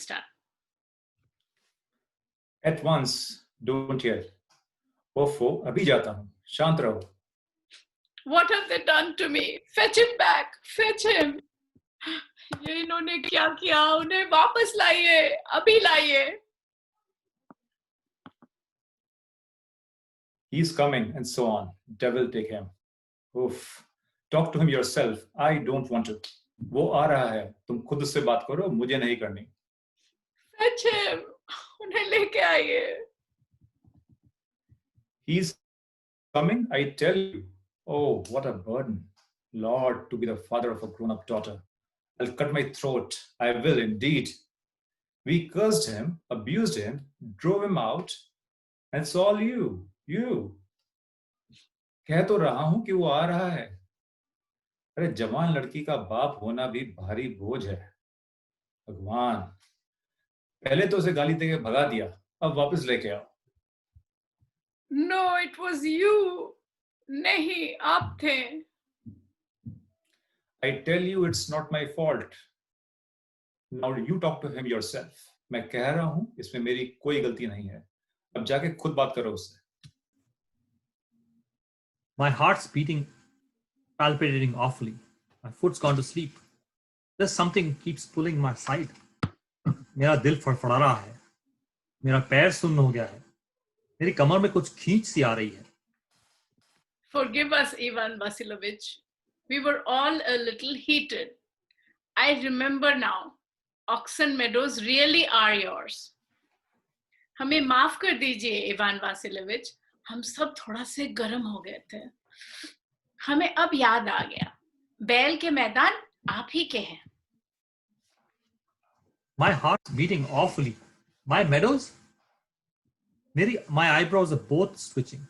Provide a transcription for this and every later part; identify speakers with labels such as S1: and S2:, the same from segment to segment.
S1: start.
S2: At once, don't yell. ओफो, अभी जाता हूँ, शांत रहो.
S1: What have they done to me? Fetch him back. Fetch him. ये इन्होंने क्या किया? उन्हें वापस लाइए, अभी लाइए.
S2: He's coming, and so on. Devil take him. Oof. Talk to him yourself. I don't want to. वो आ रहा है, तुम खुद उससे बात करो, मुझे नहीं करनी.
S1: Fetch him. उन्हें लेके आइए.
S2: He's coming, I tell you. Oh, what a burden. Lord, to be the father of a grown-up daughter. I'll cut my throat. I will indeed. We cursed him, abused him, drove him out. And it's all you. You. कह तो रहा हूं कि वो आ रहा है. अरे जवान लड़की का बाप होना भी भारी बोझ है. भगवान, पहले तो उसे गाली देके भगा दिया, अब वापस लेके आओ.
S1: No, it was you. नहीं, आप थे.
S2: I tell you it's not my fault. Now you talk to him yourself. मैं कह रहा हूं इसमें मेरी कोई गलती नहीं है. अब जाके खुद बात करो उससे.
S3: My heart's beating, palpitating awfully. My foot's gone to sleep. There's something keeps pulling my side. मेरा दिल फड़फड़ा रहा है. मेरा पैर सुन्न हो गया है. मेरी कमर में कुछ खींच सी आ रही है.
S1: Forgive us, Ivan Vasilovich. We were all a little heated. I remember now. Oxen Meadows really are yours. हमें माफ कर दीजिए, इवान वासिलोविच. हम सब थोड़ा से गर्म हो गए थे. हमें अब याद आ गया. बैल के मैदान आप ही के हैं.
S3: My heart's beating awfully. My meadows? My eyebrows are both switching.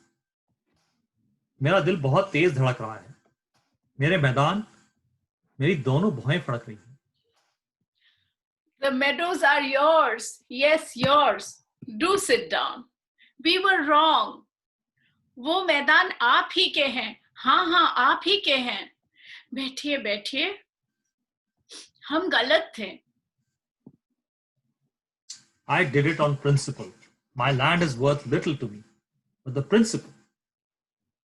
S3: मेरा दिल बहुत तेज धड़क रहा है. मेरे मैदान, मेरी दोनों भौहें फड़क रही हैं.
S1: The meadows are yours. Yes, yours. Do sit down. We were wrong. वो मैदान आप ही के हैं. हाँ, आप ही के हैं. बैठिए, बैठिए. हम गलत थे.
S3: I did it on principle. My land is worth little to me. But the principle.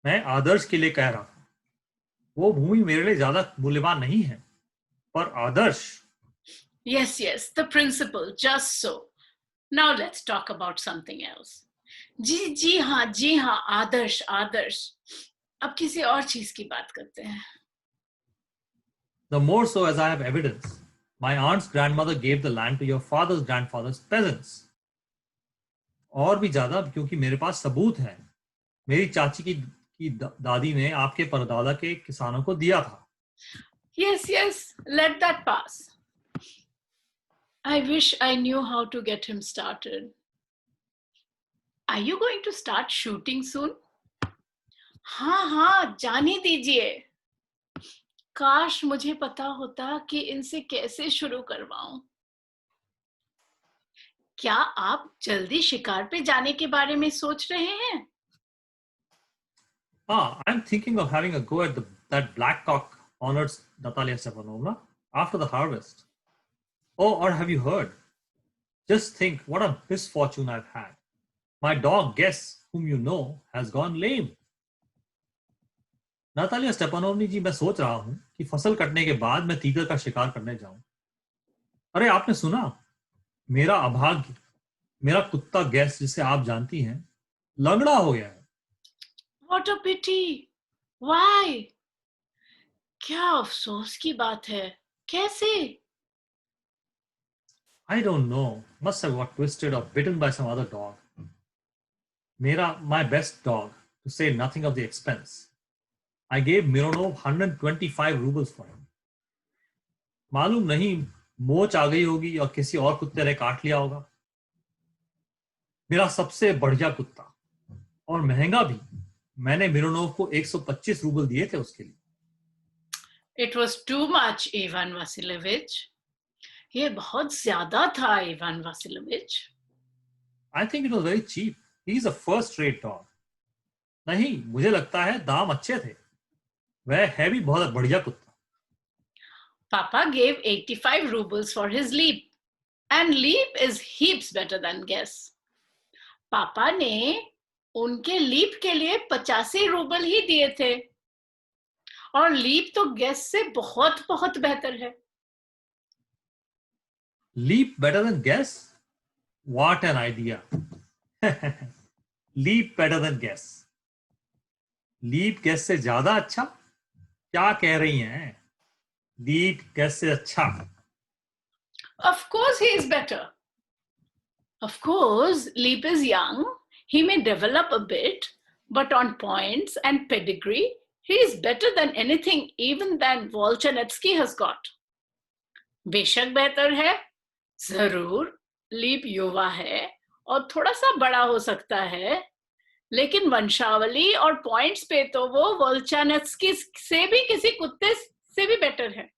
S3: मैं आदर्श के लिए कह रहा हूं. वो भूमि मेरे लिए ज्यादा मूल्यवान नहीं है. पर आदर्श.
S1: Yes, the principle, just so. Now let's talk about something else. जी हाँ, आदर्श. अब किसी और चीज की बात करते हैं.
S3: The more so as I have evidence. My aunt's grandmother gave the land to your father's grandfather's peasants. और भी ज्यादा क्योंकि मेरे पास सबूत है. मेरी चाची की दादी ने आपके परदादा के किसानों को दिया था.
S1: Yes, let that pass. I wish I knew how to get him started. Are you going to start shooting soon? हाँ, जाने दीजिए. काश मुझे पता होता कि इनसे कैसे शुरू करवाऊं. क्या आप जल्दी शिकार पे जाने के बारे में सोच रहे हैं?
S3: I'm thinking of having a go at that blackcock honors Natalia Stepanovna after the harvest. Oh, or have you heard? Just think what a misfortune I've had. My dog Guess, whom you know, has gone lame. Natalia Stepanovna ji, मैं सोच रहा हूं कि फसल कटने के बाद मैं तीतर का शिकार करने जाऊं. अरे आपने सुना? मेरा अभाग्य, मेरा कुत्ता गैस, जिसे आप जानती हैं, लंगड़ा हो गया है.
S1: What a pity. Why? क्या अफसोस की बात है. कैसे?
S3: I don't know. Must have got twisted or bitten by some other dog. My best dog, to say nothing of the expense. I gave Mironov 125 rubles for him. मालूम नहीं मोच आ गई होगी और किसी और कुत्ते ने काट लिया होगा. मेरा सबसे बढ़िया कुत्ता और महंगा भी. मैंने मिरोनोव को 125 रूबल दिए थे उसके लिए.
S1: It was too much, Ivan Vasilovich. ये बहुत ज्यादा था, Ivan Vasilovich.
S3: I think it was very cheap. He is a first-rate dog. नहीं, मुझे लगता है दाम अच्छे थे. वह है भी बहुत बढ़िया कुत्ता.
S1: Papa gave 85 rubles for his leap. And Leap is heaps better than Guess. पापा ने उनके लीप के लिए 85 रूबल ही दिए थे और लीप तो Guess से बहुत बहुत बेहतर है.
S3: Leap better than Guess? What an idea. Leap better than Guess. Leap Guess से ज्यादा अच्छा? क्या कह रही हैं? Leap Guess से अच्छा.
S1: Of course he is better. Of course, Leap is young. He may develop a bit, but on points and pedigree, he is better than anything even than Volchanetsky has got. बेशक बेहतर है, जरूर. Leap युवा है और थोड़ा सा बड़ा हो सकता है, लेकिन वंशावली और पॉइंट्स पे तो वो वोल्चानेत्स्की से भी किसी कुत्ते से भी बेटर है.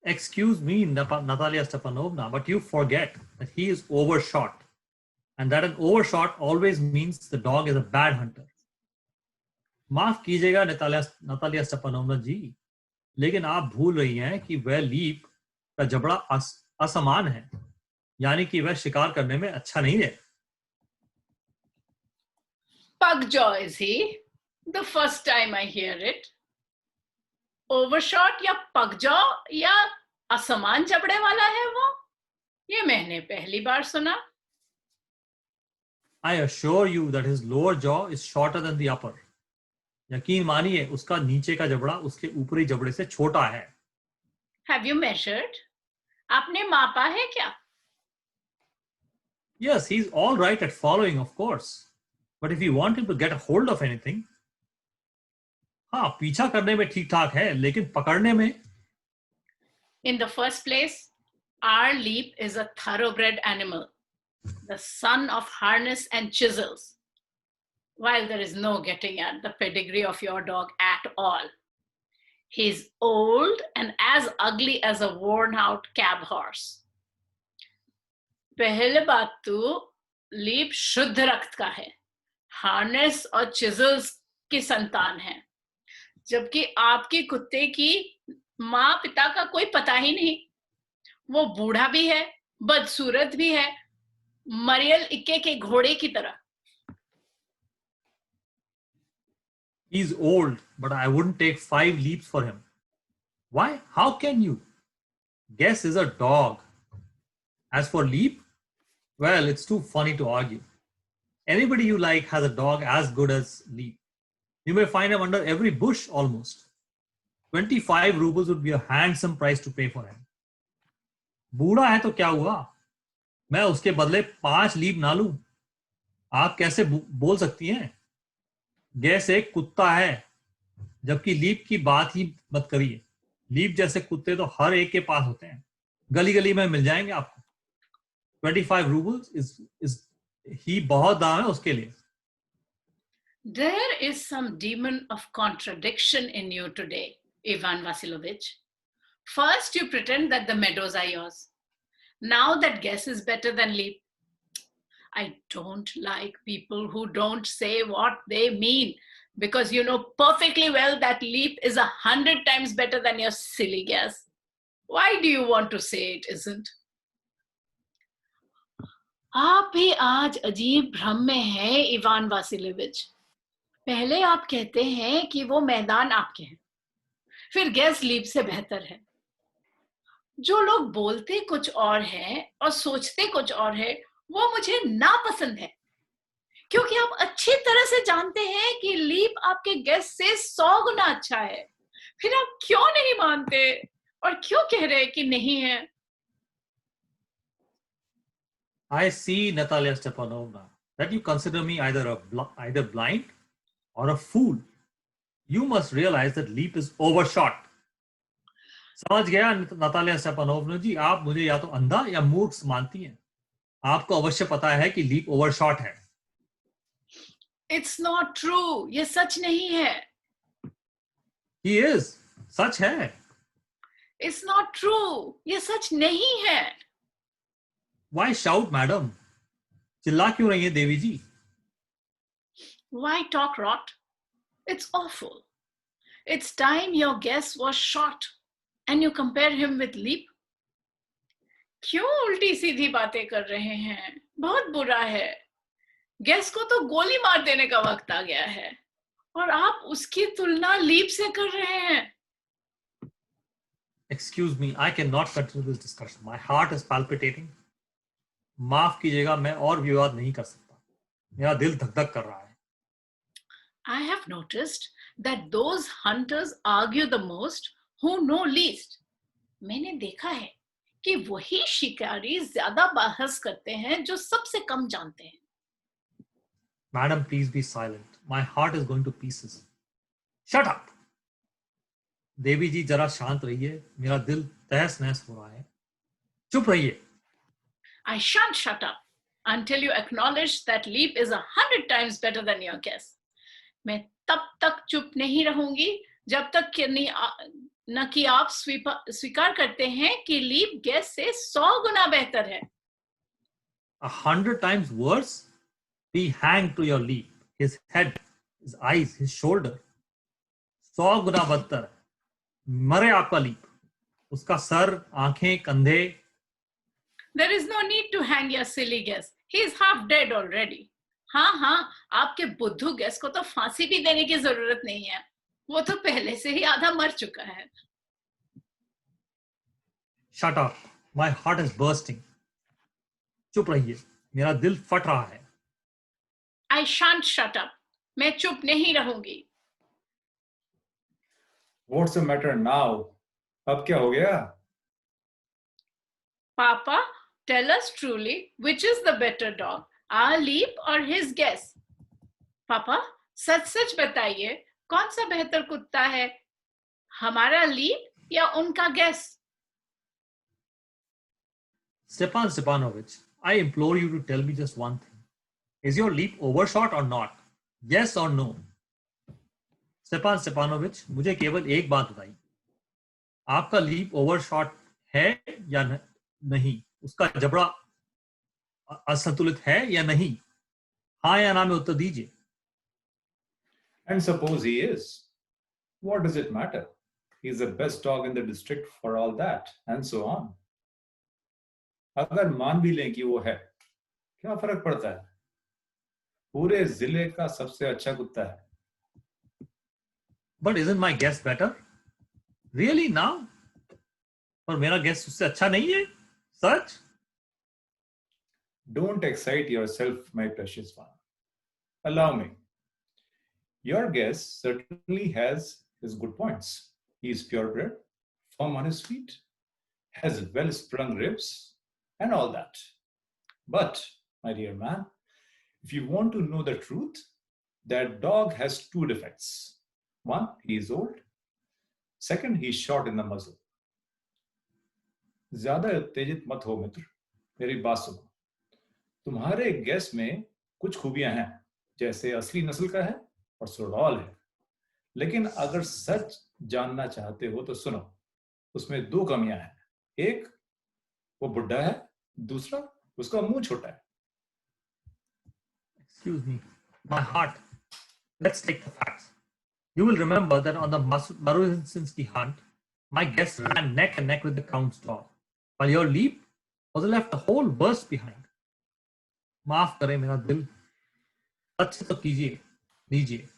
S3: Excuse me, Natalia Stepanovna, but you forget that he is overshot, and that an overshot always means the dog is a bad hunter. माफ कीजिएगा नतालिया स्टेपानोवना जी, लेकिन आप भूल रही हैं कि वह लीप का जबड़ा असमान है, यानी कि वह शिकार करने में अच्छा नहीं है.
S1: Pugjaw is he? The first time I hear it. Overshot या pugjaw या असमान जबड़े वाला है वो? ये मैंने पहली बार सुना.
S3: I assure you that his lower jaw is shorter than the upper. यकीन मानिए उसका नीचे का जबड़ा उसके ऊपरी जबड़े से छोटा है.
S1: Have you measured? आपने मापा है क्या?
S3: Yes, he's all right at following, of course. But if you want him to get a hold of anything, हाँ, पीछा करने में ठीक ठाक है, लेकिन पकड़ने में.
S1: In the first place, our Leap is a thoroughbred animal, the son of harness and chisels. While there is no getting at the pedigree of your dog at all. He's old and as ugly as a worn-out cab horse. पहले बात तो leap शुद्ध रक्त का है, harness और chisels की संतान है, जबकि आपके कुत्ते की माँ पिता का कोई पता ही नहीं. वो बूढ़ा भी है, बदसूरत भी है, मरियल इक्के के घोड़े की तरह.
S3: He's old, but I wouldn't take 5 leaps for him. Why? How can you? Guess is a dog. As for Leap, well, it's too funny to argue. Anybody you like has a dog as good as Leap. You may find him under every bush almost. 25 rubles would be a handsome price to pay for him. बूढ़ा है तो क्या हुआ? मैं उसके बदले 5 leap ना लूं? आप कैसे बोल सकती हैं? गैस एक कुत्ता है, जबकि लीप की बात ही मत करिए. लीप जैसे कुत्ते तो हर एक के पास होते हैं, गली गली में मिल जाएंगे आपको. 25 रूबल्स is ही बहुत दाम है उसके लिए.
S1: There is some demon of contradiction in you today, Ivan Vasilovich. First, you pretend that the meadows are yours. Now that Guess is better than Leap. I don't like people who don't say what they mean, because you know perfectly well that Leap is 100 times better than your silly Guess. Why do you want to say it isn't? आप भी आज अजीब भ्रम में हैं, Ivan वासिलेविच. पहले आप कहते हैं कि वो मैदान आपके हैं, फिर Guess लीप से बेहतर है. जो लोग बोलते कुछ और हैं और सोचते कुछ और है, वो मुझे नापसंद है, क्योंकि आप अच्छी तरह से जानते हैं कि लीप आपके Guess से 100 गुना अच्छा है. फिर आप क्यों नहीं मानते और क्यों कह रहे कि नहीं है?
S3: I see, Natalia Stepanovna, that you consider me either blind or a fool. You must realize that Leap is overshot. समझ गया नतालिया स्टेपानोवना जी, आप मुझे या तो अंधा या मूर्ख मानती हैं. आपको अवश्य पता है कि लीप ओवरशॉट है.
S1: It's not true. ये सच नहीं है.
S3: He is. सच है.
S1: It's not true. ये सच नहीं है.
S3: Why shout, madam? चिल्ला क्यों रही हैं देवी जी?
S1: Why talk rot? It's awful. It's time your Guess was shot and you compare him with Leap. क्यों उल्टी सीधी बातें कर रहे हैं? बहुत बुरा है। गैस को तो गोली मार देने का वक्त आ गया है और आप उसकी तुलना लीप से कर रहे हैं।
S3: Excuse me, I cannot continue this discussion. My heart is palpitating. माफ कीजिएगा, मैं और विवाद नहीं कर सकता. मेरा दिल धक धक कर रहा है.
S1: I have noticed that those hunters argue the most who know least. मैंने देखा है कि वही शिकारी ज्यादा बहस करते हैं जो सबसे कम जानते हैं.
S3: Madam, please be silent. My heart is going to pieces. Shut up. देवी जी जरा शांत रहिए, मेरा दिल तहस नहस हो रहा है. चुप रहिए.
S1: I shan't shut up until you acknowledge that leap is 100 times better than your guess. मैं तब तक चुप नहीं रहूंगी जब तक कि आप स्वीकार करते हैं कि लीप गैस से 100 गुना बेहतर है.
S3: 100 times worse? Be hanged to your leap. His head, his eyes, his shoulder. 100 गुना बदतर है. मरे आपका लीप. उसका सर, आंखें, कंधे.
S1: There is no need to hang your silly guess. He is half dead already. हाँ, आपके बुद्धू गैस को तो फांसी भी देने की जरूरत नहीं है. वो तो पहले से ही आधा मर चुका है.
S3: Shut up. My heart is bursting. चुप रहिए, मेरा दिल फट रहा है.
S1: I shan't shut up. मैं चुप नहीं रहूंगी.
S2: What's the matter now? अब क्या हो गया?
S1: Papa, tell us truly which is the better dog, our leap or his guess? पापा, सच सच बताइए, कौन सा बेहतर कुत्ता है, हमारा लीप या उनका gas?
S3: Stepan Stepanovich, I implore you to tell me just one thing. Is your leap overshot or not? Yes or no? Stepan Stepanovich, मुझे केवल एक बात बताइए. आपका लीप ओवरशॉट है या नहीं? उसका जबड़ा असंतुलित है या नहीं? हाँ या ना में उत्तर दीजिए.
S2: And suppose he is. What does it matter? He's the best dog in the district for all that, and so on. अगर मान भी लें कि वो है, क्या फर्क पड़ता है? पूरे जिले का सबसे अच्छा कुत्ता है.
S3: But isn't my guess better? Really now? पर मेरा guess उससे अच्छा नहीं है? सच?
S2: Don't excite yourself, my precious one. Allow me. Your guess certainly has his good points. He is purebred, firm on his feet, has well-sprung ribs, and all that. But, my dear man, if you want to know the truth, that dog has two defects. One, he is old. Second, he is short in the muzzle. ज्यादा उत्तेजित मत हो मित्र, मेरी बात सुनो. तुम्हारे gas में कुछ खूबियां हैं, जैसे असली नस्ल का है और सुडौल है. लेकिन अगर सच जानना चाहते हो तो सुनो, उसमें दो कमियां हैं. एक, वो बुढ़ा है. दूसरा, उसका मुंह छोटा है.
S3: Excuse me, my heart. Let's take the facts. You will remember that on the Marusinski hunt, my guest ran neck and neck with the Count's dog, while your leap was left a whole burst behind. माफ करें मेरा दिल. सच तो दीजिए.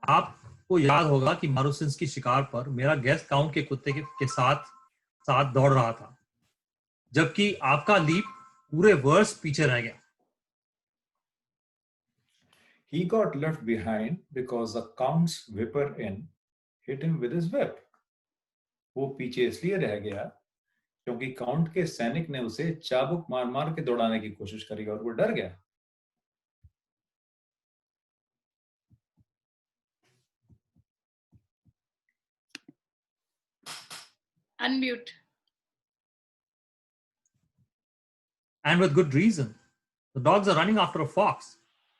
S3: आपको याद होगा कि मारुसिंस्की शिकार पर मेरा गेस्ट काउंट के कुत्ते के साथ दौड़ रहा था, जबकि आपका लीप पूरे वर्ष पीछे रह गया.
S2: He got left behind because the Count's whipper in hit him with his whip. वो पीछे इसलिए रह गया क्योंकि काउंट के सैनिक ने उसे चाबुक मार मार के दौड़ाने की कोशिश करी और वो डर गया.
S1: Unmute.
S3: And with good reason. The dogs are running after a fox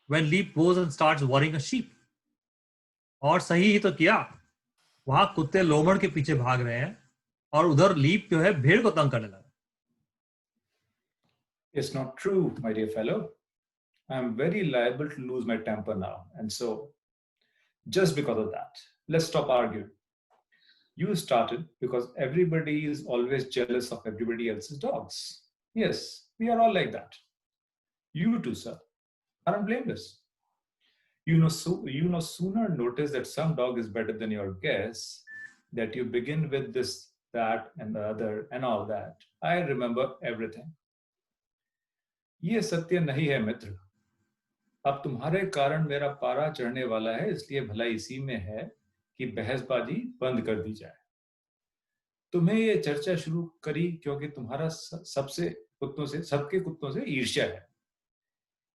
S3: when Leap goes and starts worrying a sheep. और सही ही तो किया. वहां कुत्ते लोमड़ के पीछे भाग रहे हैं और उधर लीप जो है भेड़ को तंग करने लगा.
S2: It's not true, my dear fellow. I'm very liable to lose my temper now, and so just because of that, let's stop arguing. You started because everybody is always jealous of everybody else's dogs. Yes, we are all like that. You too, sir, aren't blameless. You no sooner notice that some dog is better than your guess, that you begin with this, that, and the other, and all that. I remember everything. ये सत्य नहीं है मित्र. अब तुम्हारे कारण मेरा पारा चढ़ने वाला है, इसलिए भला इसी में है कि बहसबाजी बंद कर दी जाए. तुम्हें ये चर्चा शुरू करी क्योंकि तुम्हारा सबके कुत्तों से ईर्ष्या है.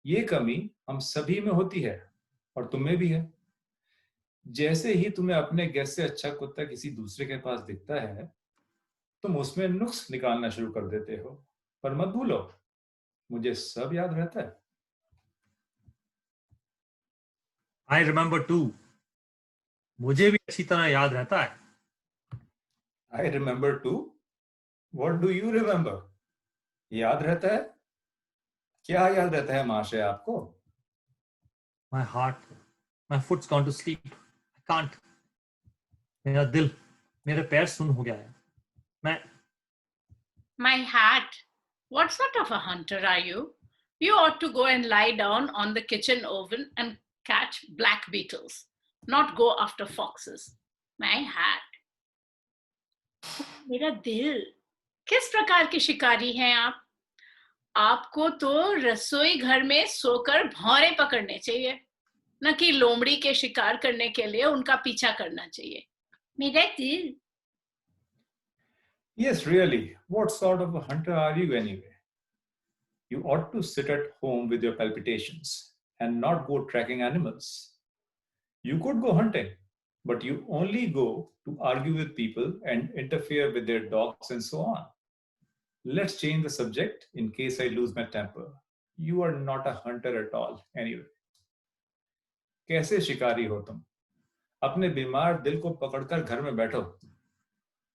S2: ये कमी हम सभी में होती है और तुम्हें भी है. जैसे ही तुम्हें अपने गैस से अच्छा कुत्ता किसी दूसरे के पास दिखता है, तुम उसमें नुक्स निकालना शुरू कर देते हो. पर मत भूलो, मुझे सब याद रहता है.
S3: I remember too. मुझे भी अच्छी तरह याद रहता है.
S2: I remember too. What do you remember? याद रहता है? क्या याद रहता है महाशय आपको?
S3: My heart, my foot's gone to sleep. I can't. मेरा दिल, मेरे पैर सुन्न हो गया है.
S1: My hat, what sort of a hunter are you? You ought to go and lie down on the kitchen oven and catch black beetles, not go after foxes. My hat. मेरा दिल, किस प्रकार के शिकारी हैं आप? आपको तो रसोई घर में सोकर भौरे पकड़ने चाहिए, न कि लोमड़ी के शिकार करने के लिए उनका पीछा करना चाहिए. मेरा दिल.
S2: Yes, really. What sort of a hunter are you anyway? You ought to sit at home with your palpitations and not go tracking animals. You could go hunting, but you only go to argue with people and interfere with their dogs and so on. Let's change the subject in case I lose my temper. You are not a hunter at all, anyway. कैसे शिकारी हो तुम? अपने बीमार दिल को पकड़कर घर में बैठो.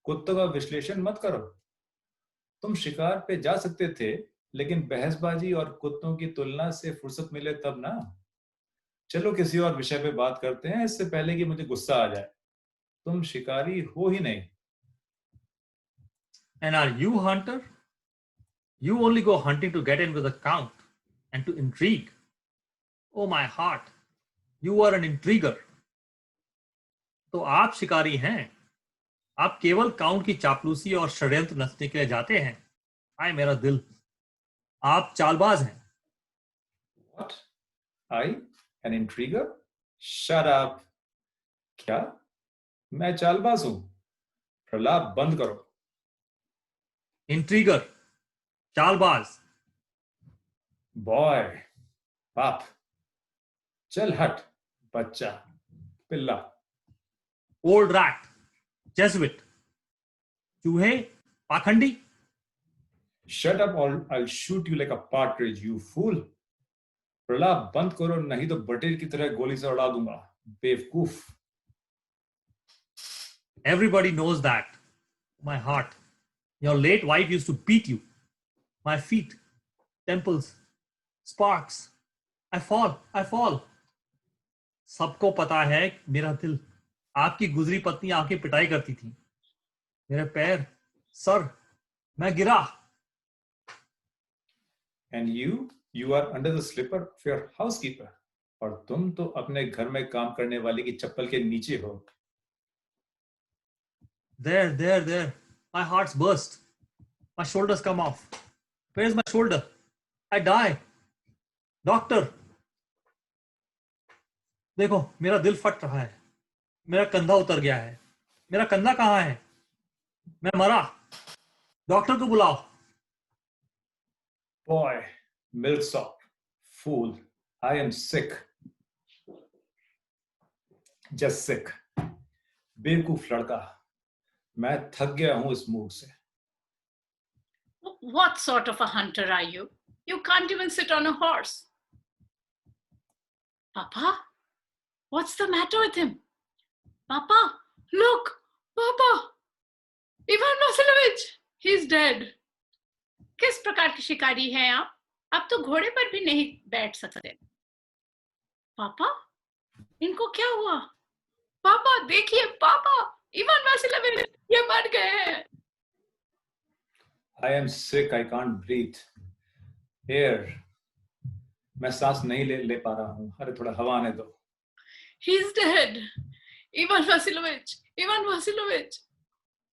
S2: कुत्तों का विश्लेषण मत करो. तुम शिकार पे जा सकते थे, लेकिन बहसबाजी और कुत्तों की तुलना से फुर्सत मिले तब ना. चलो किसी और विषय पे बात करते हैं, इससे पहले कि मुझे गुस्सा आ जाए. तुम शिकारी हो ही नहीं.
S3: And are you hunter? You only go hunting to get in with a count and to intrigue. Oh my heart, you are an intriguer. तो आप शिकारी हैं. आप केवल काउंट की चापलूसी और षड्यंत्र नचने के लिए जाते हैं. हाय मेरा दिल, आप चालबाज हैं.
S2: What? I? An intriguer? Shut up. क्या? मैं चालबाज हूं? प्रलाप बंद करो.
S3: इंट्रीगर, चालबाज.
S2: Boy, बाप. चल हट, बच्चा, पिल्ला.
S3: ओल्ड रैट, जेसुइट, चूहे, पाखंडी.
S2: Shut up or I'll shoot you like a partridge, you fool. प्रलाप बंद करो, नहीं तो बटेर की तरह गोली से उड़ा दूंगा. बेवकूफ.
S3: Everybody knows that. My heart, your late wife used to beat you. My feet, temples, sparks. I fall. सबको पता है मेरा दिल, आपकी गुजरी पत्नी आके पिटाई करती थी. मेरे पैर, सर, मैं गिरा.
S2: And you are under the slipper of your housekeeper. और तुम तो अपने घर में काम करने वाले की चप्पल के नीचे हो.
S3: There. My heart's burst. My shoulders come off. Where's my shoulder? I die. Doctor. देखो, मेरा दिल फट रहा है. मेरा कंधा उतर गया है. मेरा कंधा कहाँ है? मैं मरा. डॉक्टर को बुलाओ.
S2: Boy, milksop, fool, I am sick. Just sick. बेवकूफ लड़का. मैं थक गया हूं इस मूड से.
S1: What sort of a hunter are you? You can't even sit on a horse. Papa? What's the matter with him? Papa, look! Papa! Ivan Vasilovich! He's dead. किस प्रकार के शिकारी हैं आप? अब तो घोड़े पर भी नहीं बैठ सकते. पापा, इनको क्या हुआ? पापा, देखिए पापा, इवान वासिलोविच ये मर गए हैं.
S2: I am sick. I can't breathe. Air. मैं सांस नहीं ले पा रहा हूँ. अरे थोड़ा हवा आने दो.
S1: He's dead. Ivan Vasilovich, Ivan Vasilovich,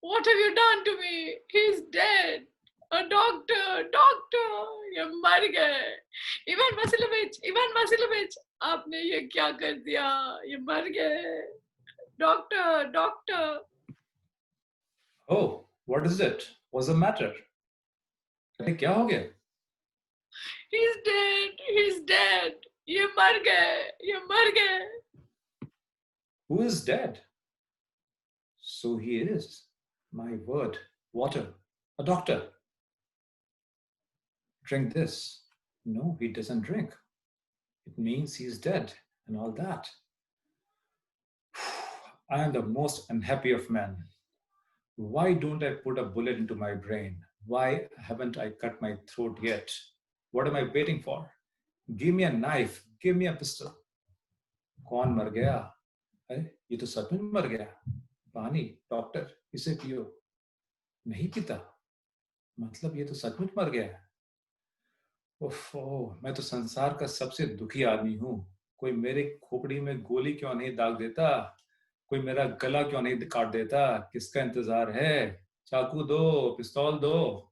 S1: what have you done to me? He's dead. A doctor, doctor, ये मर गए. Ivan Vasilovich, आपने ये क्या कर दिया? ये मर गए. Doctor, doctor.
S2: Oh, what is it? What's the matter? अरे क्या हो गया?
S1: He's dead. ये मर गए.
S2: Who is dead? So he is. My word. Water. A doctor. Drink this. No, he doesn't drink. It means he's dead and all that. I am the most unhappy of men. Why don't I put a bullet into my brain? Why haven't I cut my throat yet? What am I waiting for? Give me a knife. Give me a pistol. कौन मर गया? अरे ये तो सच में मर गया. पानी, डॉक्टर, इसे पियो. नहीं पीता. मतलब ये तो सचमुच मर गया है. ओह, मैं तो संसार का सबसे दुखी आदमी हूँ. कोई मेरे खोपड़ी में गोली क्यों नहीं दाग देता? कोई मेरा गला क्यों नहीं काट देता? किसका इंतजार है? चाकू दो, पिस्तौल दो.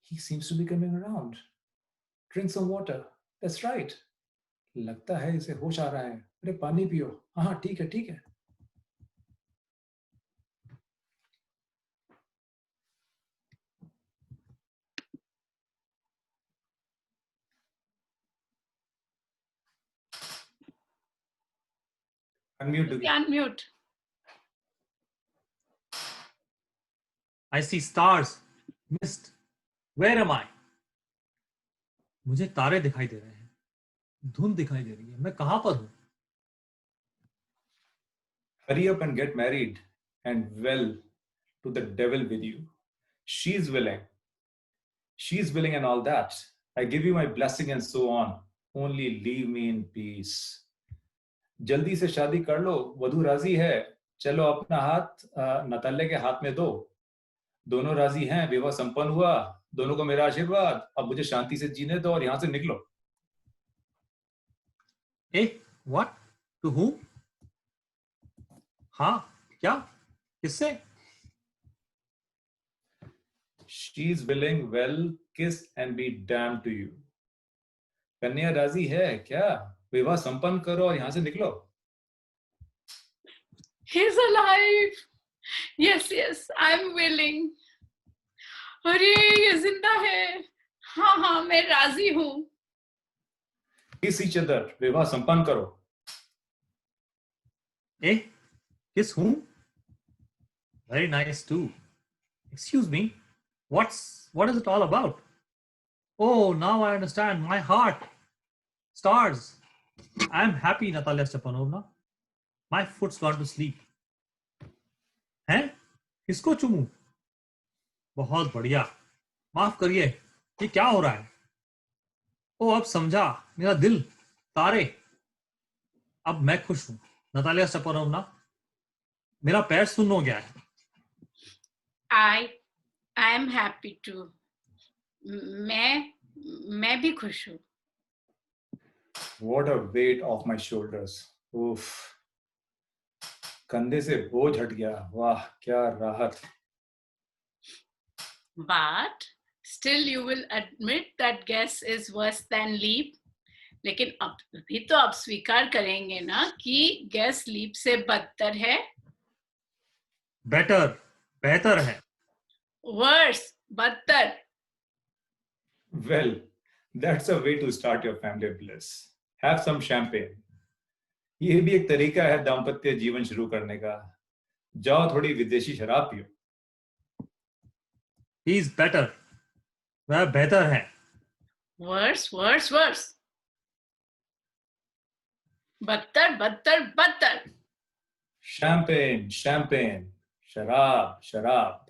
S2: He seems to be coming around. Drink some water. That's right. लगता है इसे होश आ रहा है. अरे पानी पियो. हाँ ठीक है.
S1: Unmute.
S3: I see stars, mist. Where am I? मुझे तारे दिखाई दे रहे हैं. धुंध दिखाई दे रही है. मैं कहां पर हूं?
S2: Hurry up and get married and well to the devil with you. She's willing and all that. I give you my blessing and so on. Only leave me in peace. जल्दी से शादी कर लो. वधू राजी है. चलो अपना हाथ नताले के हाथ में दो. दोनों राजी हैं. विवाह संपन्न हुआ. दोनों को मेरा आशीर्वाद. अब मुझे शांति से जीने दो और यहाँ से निकलो.
S3: What? To whom? हाँ, क्या? किससे?
S2: She's willing, well, kiss and be damned to you. कन्या राजी है क्या? विवाह संपन्न करो और यहाँ से निकलो.
S1: He's alive. Yes, I'm willing. अरे ये जिंदा है. हाँ, मैं राजी हूँ.
S2: Kiss each other. विवाह संपन्न करो.
S3: Kiss whom? Very nice too. Excuse me. What is it all about? Oh, now I understand. My heart. Stars. I am happy, Natalia Stepanovna. My foot's gone to sleep. हैं? किसको चूमूं? बहुत बढ़िया. माफ करिए. ये क्या हो रहा है? ओ, अब समझा. मेरा दिल, तारे. अब मैं खुश हूं. नतालिया स्टेपानोवना, मेरा पैर सुन्न हो गया है.
S1: I am happy too. मैं भी खुश हूँ.
S2: What a weight off my shoulders. Oof. कंधे से बोझ हट गया. वाह, क्या राहत.
S1: But still you will admit that guess is worse than leap. लेकिन अब भी तो आप स्वीकार करेंगे ना कि guess leap से बदतर है.
S3: बेहतर है.
S1: Worse, बदतर.
S2: Well, that's a way to start your family bliss. Have some champagne. ये भी एक तरीका है दाम्पत्य जीवन शुरू करने का. जाओ थोड़ी विदेशी शराब पियो.
S3: He is better. वह बेहतर है.
S1: Worse. बदतर.
S2: Champagne. शराब.